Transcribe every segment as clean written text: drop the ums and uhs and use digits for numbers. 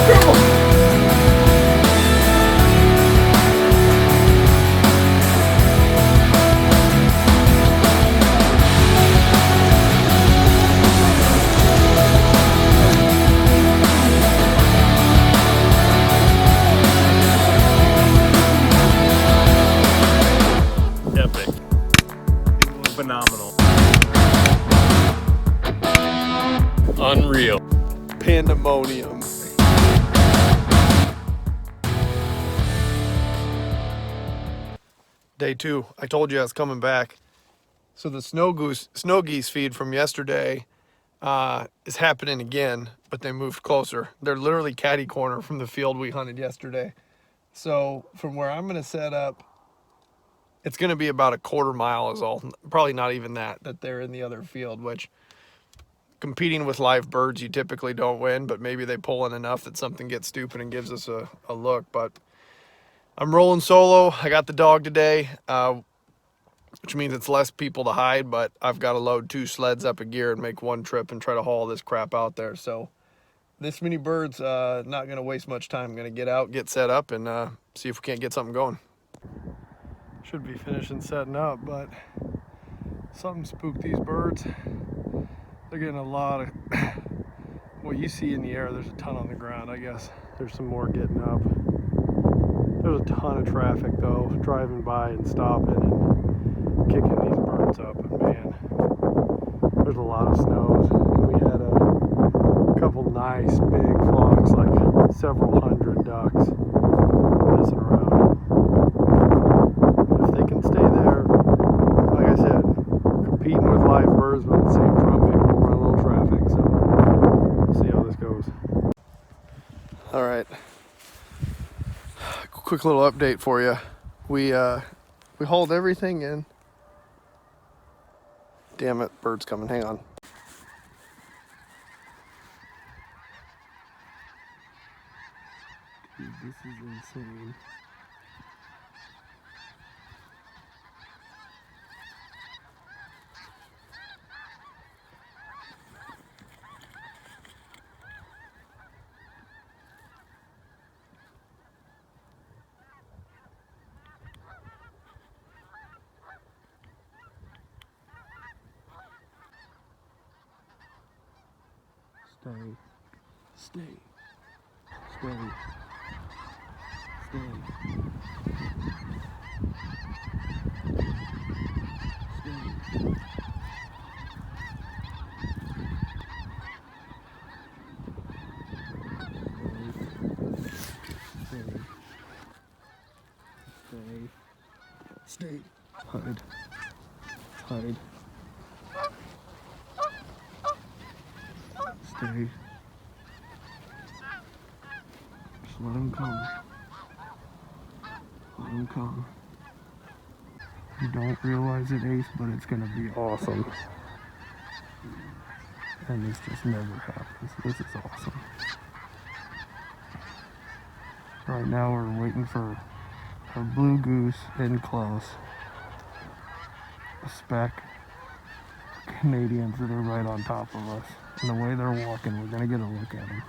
triple. Epic. Phenomenal. Unreal. Pandemonium. Day 2. I told you I was coming back. So the snow geese feed from yesterday is happening again, but they moved closer. They're literally catty corner from the field we hunted yesterday. So from where I'm gonna set up, it's gonna be about a quarter mile is all. Probably not even that they're in the other field, which competing with live birds, you typically don't win, but maybe they pull in enough that something gets stupid and gives us a look. But I'm rolling solo. I got the dog today, which means it's less people to hide, but I've got to load 2 sleds up of gear and make one trip and try to haul this crap out there. So this many birds, not going to waste much time. I'm going to get out, get set up, and see if we can't get something going. Should be finishing setting up, but something spooked these birds. They're getting a lot of what you see in the air. There's a ton on the ground. I guess there's some more getting up. There's a ton of traffic though, driving by and stopping and kicking these birds up. And man, there's a lot of snows. And we had a couple nice big flocks, like several hundred ducks messing around. But if they can stay there, like I said, competing with live birds, but at the same time, maybe we'll run a little traffic. So we'll see how this goes. All right. Quick little update for you. We hauled everything in. Damn it, bird's coming. Hang on. Dude, this is insane. Stay. Stay. Stay. Hide. Stay. Just let him come. Let him come. You don't realize it, Ace, but it's gonna be awesome. And this just never happens. This is awesome. Right now we're waiting for a blue goose in close. A speck. Canadians that are right on top of us. And the way they're walking, we're gonna get a look at them.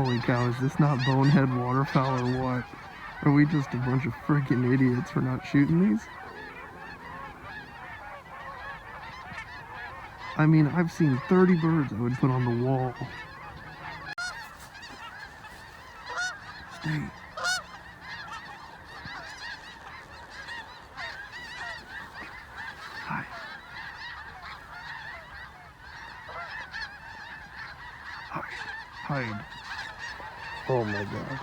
Holy cow, is this not bonehead waterfowl or what? Are we just a bunch of freaking idiots for not shooting these? I mean, I've seen 30 birds I would put on the wall. Stay. Hide. Hide. Hide. Oh my god.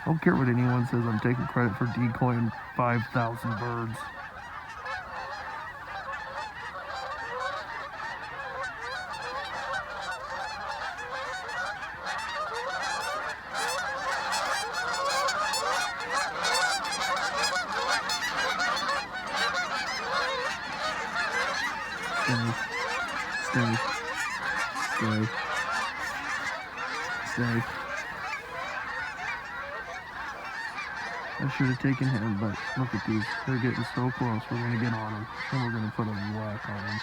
I don't care what anyone says, I'm taking credit for decoying 5,000 birds. Stay. Stay. Stay. Stay. I should have taken him, but look at these. They're getting so close. We're going to get on them. And we're going to put a whack on them.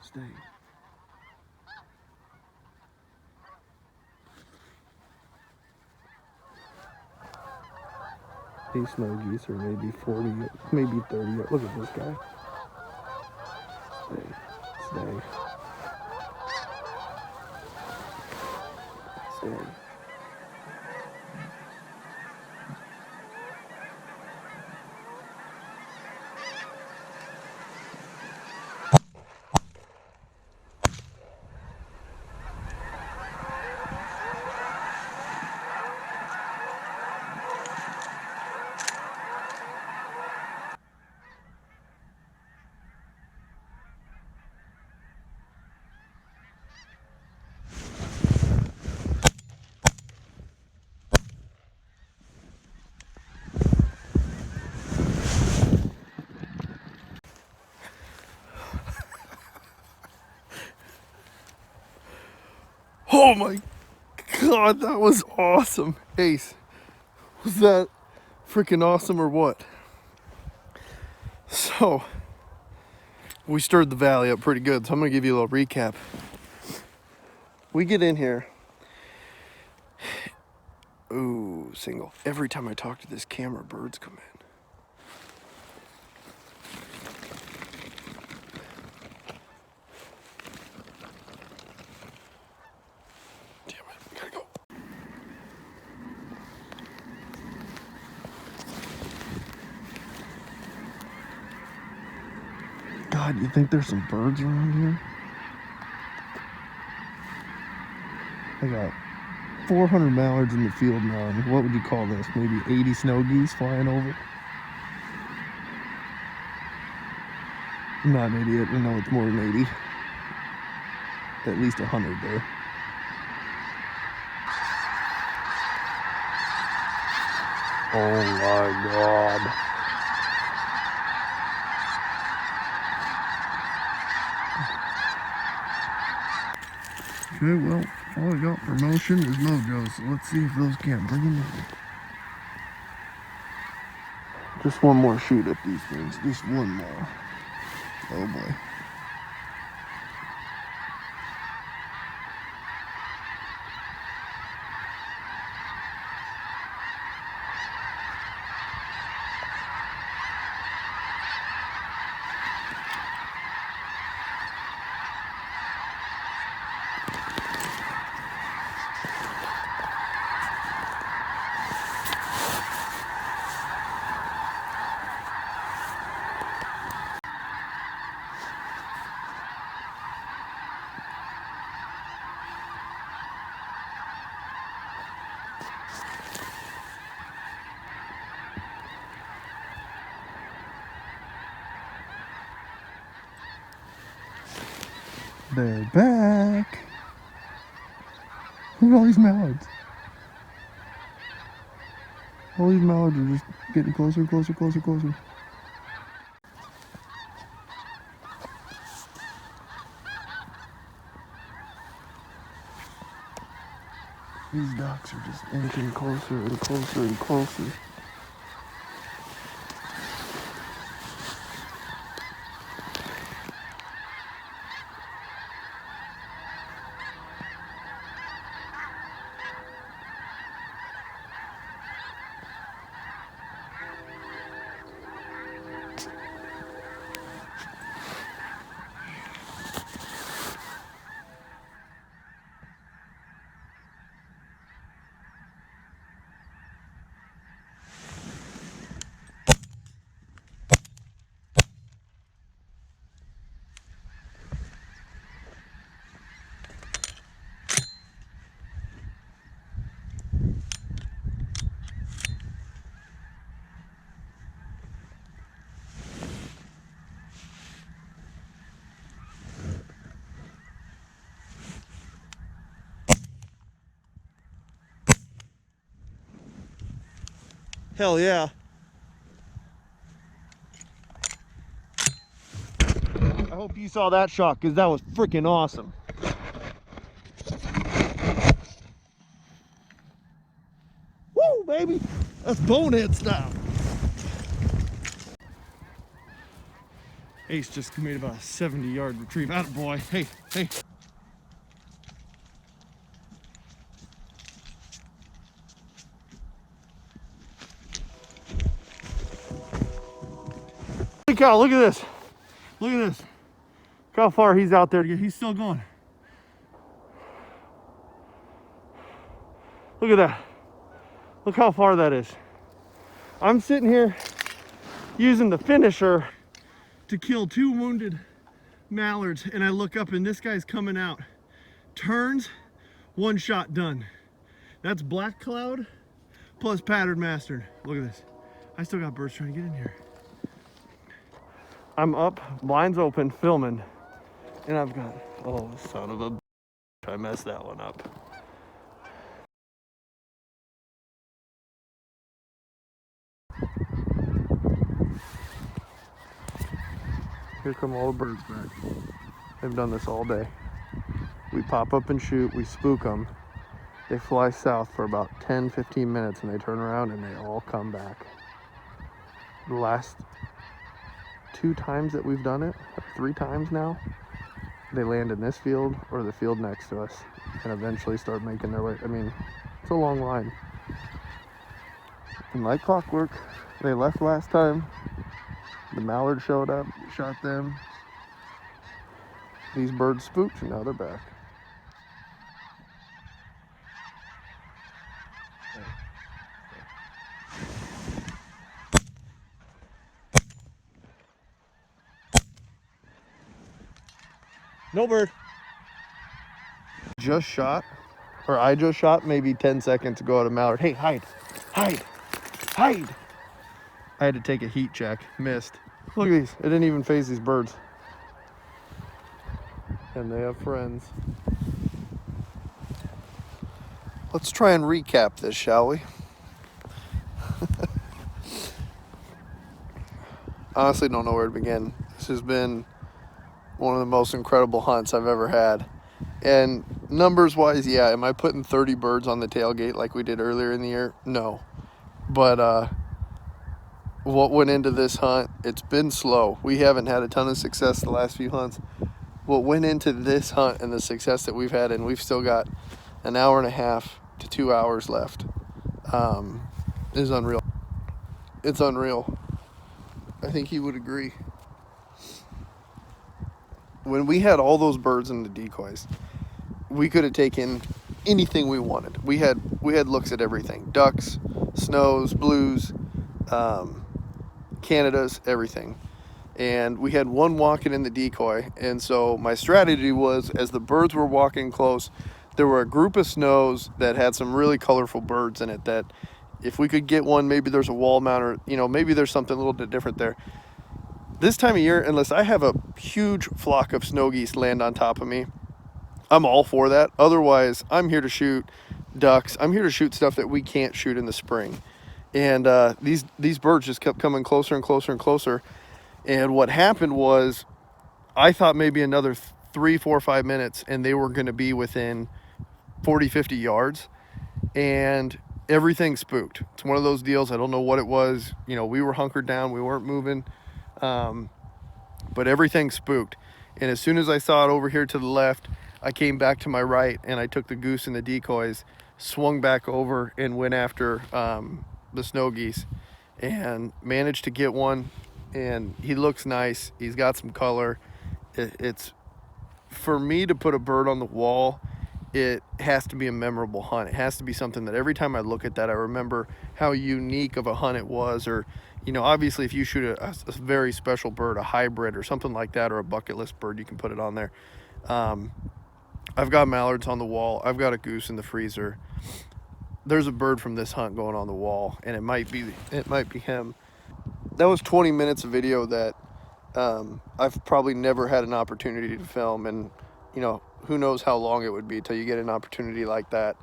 Stay. These snow geese are maybe 40, maybe 30. Look at this guy. Stay. Stay. Stay. Oh my god, that was awesome. Ace, was that freaking awesome or what? So, we stirred the valley up pretty good, so I'm gonna give you a little recap. We get in here. Ooh, single. Every time I talk to this camera, birds come in. God, you think there's some birds around here? I got 400 mallards in the field now. And what would you call this? Maybe 80 snow geese flying over? I'm not an idiot. I know it's more than 80. At least 100 there. Oh my god. Okay, well, all I got for motion is mojo, so let's see if those can't bring him in. Just one more shoot at these things, just one more. Oh boy. They're back. Look at all these mallards. All these mallards are just getting closer, closer, closer, closer. These ducks are just inching closer and closer and closer. Hell yeah. I hope you saw that shot because that was freaking awesome. Woo, baby. That's bonehead style. Ace just made about a 70-yard retrieve. Attaboy. Hey, hey. Holy cow, look at this. Look at this. Look how far he's out there. He's still going. Look at that. Look how far that is. I'm sitting here using the finisher to kill 2 wounded mallards, and I look up and this guy's coming out. Turns, 1 shot done. That's black cloud plus pattern master. Look at this. I still got birds trying to get in here. I'm up, blinds open, filming, and I've got, oh, son of a bitch, I messed that one up. Here come all the birds back. They've done this all day. We pop up and shoot, we spook them. They fly south for about 10-15 minutes and they turn around and they all come back. The last 2 times that we've done it, 3 times now, they land in this field or the field next to us and eventually start making their way. I mean, it's a long line. And like clockwork, they left last time. The mallard showed up, shot them. These birds spooked and now they're back. No bird. Just shot, or I just shot maybe 10 seconds ago at a mallard. Hey, hide, hide, hide. I had to take a heat check, missed. Look at these, it didn't even phase these birds. And they have friends. Let's try and recap this, shall we? Honestly, don't know where to begin. This has been one of the most incredible hunts I've ever had. And numbers wise, yeah, am I putting 30 birds on the tailgate like we did earlier in the year? No. But what went into this hunt, it's been slow. We haven't had a ton of success the last few hunts. What went into this hunt and the success that we've had, and we've still got an hour and a half to 2 hours left, is unreal. It's unreal. I think he would agree. When we had all those birds in the decoys, we could have taken anything we wanted. We had looks at everything: ducks, snows, blues, Canadas, everything. And we had one walking in the decoy. And so my strategy was, as the birds were walking close, there were a group of snows that had some really colorful birds in it that if we could get one, maybe there's a wall mount or, maybe there's something a little bit different there. This time of year, unless I have a huge flock of snow geese land on top of me, I'm all for that. Otherwise, I'm here to shoot ducks. I'm here to shoot stuff that we can't shoot in the spring. And these birds just kept coming closer and closer and closer. And what happened was, I thought maybe another 3, 4, 5 minutes, and they were going to be within 40, 50 yards. And everything spooked. It's one of those deals. I don't know what it was. You know, we were hunkered down. We weren't moving. But everything spooked. And as soon as I saw it over here to the left, I came back to my right and I took the goose and the decoys, swung back over and went after the snow geese and managed to get one. And he looks nice. He's got some color. It's for me to put a bird on the wall, it has to be a memorable hunt. It has to be something that every time I look at that, I remember how unique of a hunt it was. Or, you know, obviously if you shoot a very special bird, a hybrid or something like that, or a bucket list bird, you can put it on there. I've got mallards on the wall. I've got a goose in the freezer. There's a bird from this hunt going on the wall, and it might be him. That was 20 minutes of video that I've probably never had an opportunity to film, and you know, who knows how long it would be till you get an opportunity like that.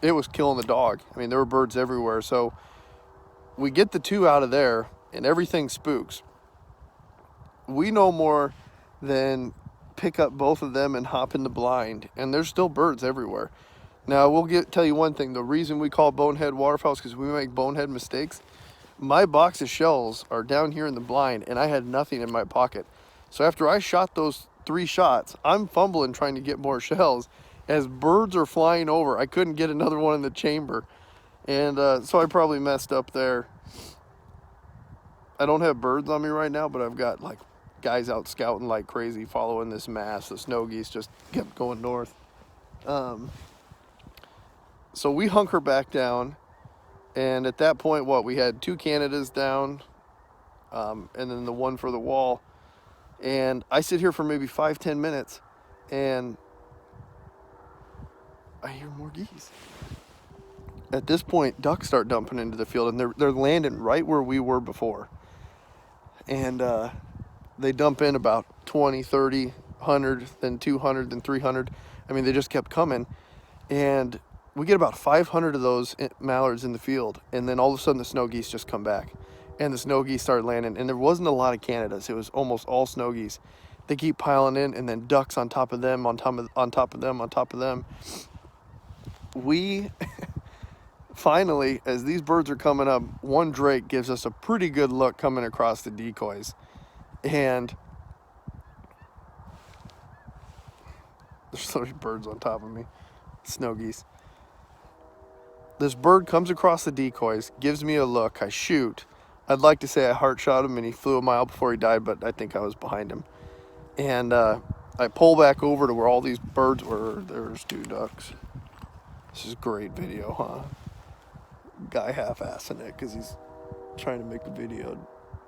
It was killing the dog. I mean, there were birds everywhere. So we get the 2 out of there and everything spooks. We no more than pick up both of them and hop in the blind, and there's still birds everywhere. Now, tell you one thing. The reason we call BoneHead waterfowl is because we make BoneHead mistakes. My box of shells are down here in the blind, and I had nothing in my pocket. So after I shot those 3 shots, I'm fumbling trying to get more shells as birds are flying over. I couldn't get another one in the chamber. And so I probably messed up there. I don't have birds on me right now, but I've got like guys out scouting like crazy, following this mass. The snow geese just kept going north. So we hunker back down, and at that point, we had 2 Canadas down, and then the one for the wall. And I sit here for maybe 5-10 minutes, and I hear more geese. At this point, ducks start dumping into the field, and they're landing right where we were before. And they dump in about 20, 30, 100, then 200, then 300. I mean, they just kept coming. And we get about 500 of those mallards in the field, and then all of a sudden the snow geese just come back. And the snow geese started landing, and there wasn't a lot of Canadas. It was almost all snow geese. They keep piling in, and then ducks on top of them, on top of them, on top of them. We finally, as these birds are coming up, one drake gives us a pretty good look coming across the decoys. And there's so many birds on top of me, snow geese. This bird comes across the decoys, gives me a look, I shoot. I'd like to say I heart shot him and he flew a mile before he died, but I think I was behind him. And I pull back over to where all these birds were. There's 2 ducks. This is great video, huh? Guy half-assing it because he's trying to make a video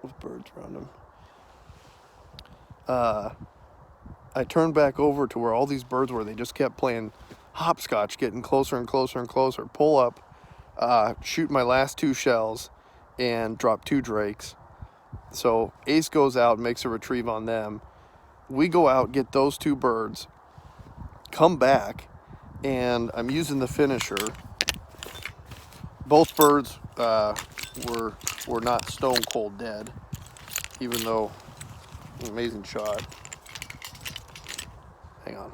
with birds around him. I turned back over to where all these birds were. They just kept playing hopscotch, getting closer and closer and closer. Pull up, shoot my last 2 shells, and drop 2 drakes. So Ace goes out and makes a retrieve on them. We go out, get those 2 birds, come back, and I'm using the finisher. Both birds were not stone cold dead, even though amazing shot. Hang on.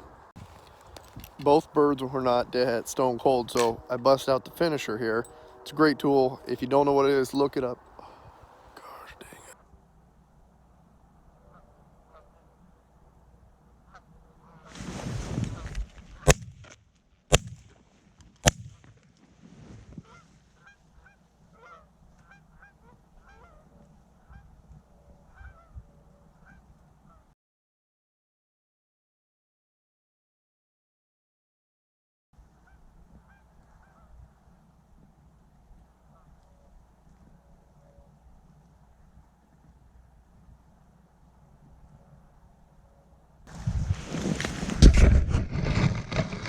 Both birds were not dead, stone cold, so I bust out the finisher here. It's a great tool. If you don't know what it is, look it up. Gosh dang it.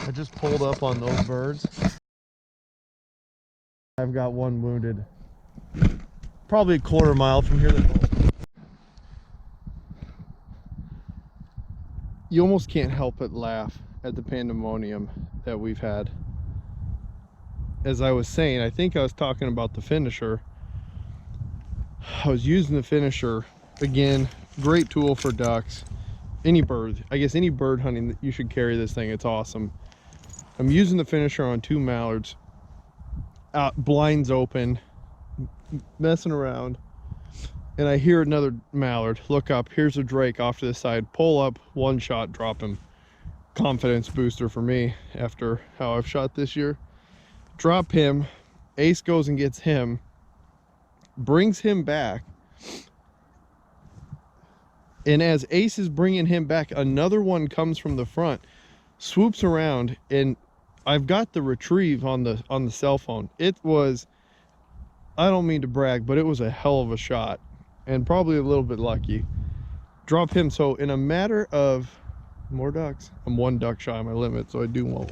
I just pulled up on those birds. I've got one wounded. Probably a quarter mile from here. you almost can't help but laugh at the pandemonium that we've had. As I was saying, I think I was talking about the finisher. I was using the finisher again. Great tool for ducks, any bird. I guess any bird hunting, you should carry this thing. It's awesome. I'm using the finisher on 2 mallards, blinds open, messing around, and I hear another mallard. Look up, here's a drake off to the side, pull up, 1 shot, drop him. Confidence booster for me after how I've shot this year. Drop him, Ace goes and gets him, brings him back, and as Ace is bringing him back, another one comes from the front, swoops around, and I've got the retrieve on the cell phone. It was, I don't mean to brag, but it was a hell of a shot and probably a little bit lucky. Drop him. So in a matter of more ducks, I'm 1 duck shy of my limit, so I do want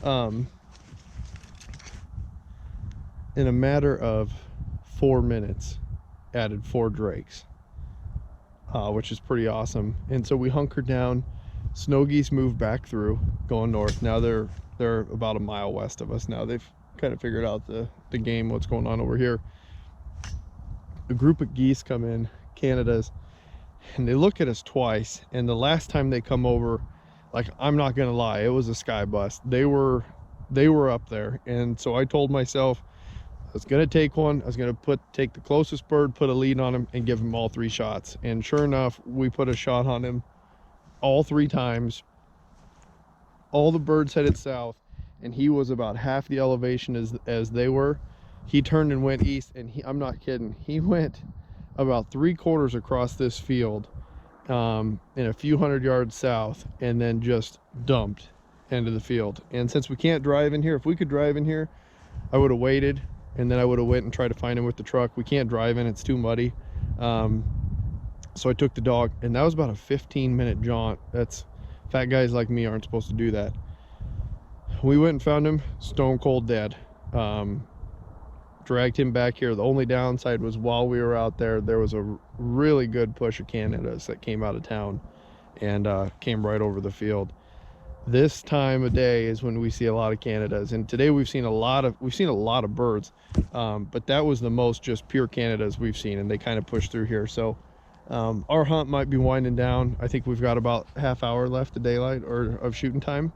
one. In a matter of 4 minutes, added 4 drakes, which is pretty awesome. And so we hunkered down. Snow geese moved back through, going north. Now they're about a mile west of us now. They've kind of figured out the game, what's going on over here. A group of geese come in, Canada's, and they look at us twice. And the last time they come over, like, I'm not gonna lie, it was a sky bust. They were up there. And so I told myself I was gonna take one. I was gonna take the closest bird, put a lead on him, and give him all 3 shots. And sure enough, we put a shot on him all 3 times. All the birds headed south, and he was about half the elevation as they were. He turned and went east, and I'm not kidding, he went about 3/4 across this field, and a few hundred yards south, and then just dumped into the field. And since we can't drive in here, if we could drive in here, I would have waited, and then I would have went and tried to find him with the truck. We can't drive in, it's too muddy. So I took the dog, and that was about a 15-minute jaunt. That's, fat guys like me aren't supposed to do that. We went and found him stone cold dead. Dragged him back here. The only downside was while we were out there, there was a really good push of Canadas that came out of town and came right over the field. This time of day is when we see a lot of Canadas, and today we've seen a lot of birds, but that was the most just pure Canadas we've seen, and they kind of pushed through here. So our hunt might be winding down. I think we've got about half hour left of daylight or of shooting time.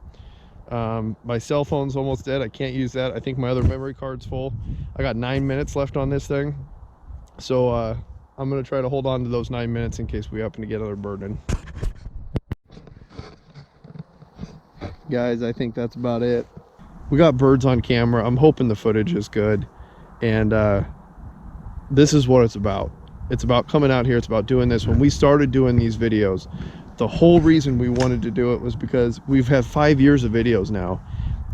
My cell phone's almost dead. I can't use that. I think my other memory card's full. I got 9 minutes left on this thing, so I'm gonna try to hold on to those 9 minutes in case we happen to get another bird in. Guys, I think that's about it. We got birds on camera. I'm hoping the footage is good, and this is what it's about. It's about coming out here. It's about doing this. When we started doing these videos, the whole reason we wanted to do it was because we've had 5 years of videos now,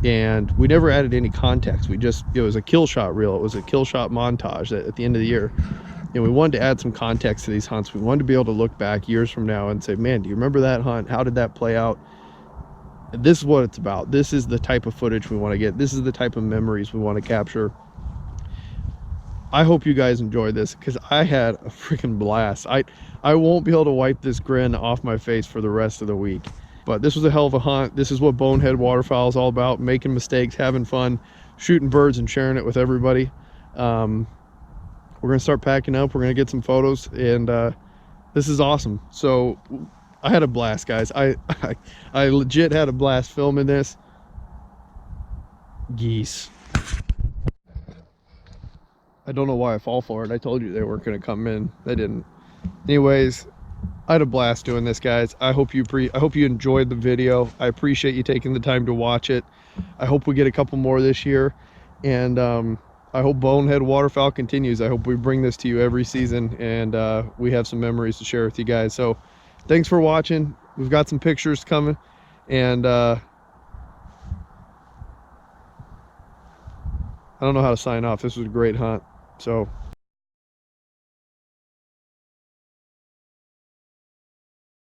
and we never added any context. It was a kill shot reel. It was a kill shot montage at the end of the year, and we wanted to add some context to these hunts. We wanted to be able to look back years from now and say, man, do you remember that hunt? How did that play out? This is what it's about. This is the type of footage we want to get. This is the type of memories we want to capture. I hope you guys enjoyed this, because I had a freaking blast. I won't be able to wipe this grin off my face for the rest of the week. But this was a hell of a hunt. This is what BoneHead Waterfowl is all about: making mistakes, having fun, shooting birds, and sharing it with everybody. We're gonna start packing up. We're gonna get some photos, and this is awesome. So I had a blast, guys. I legit had a blast filming this. Geese. I don't know why I fall for it. I told you they weren't going to come in. They didn't. Anyways, I had a blast doing this, guys. I hope you enjoyed the video. I appreciate you taking the time to watch it. I hope we get a couple more this year, and I hope BoneHead Waterfowl continues. I hope we bring this to you every season, and we have some memories to share with you guys. So thanks for watching. We've got some pictures coming, and I don't know how to sign off. This was a great hunt. So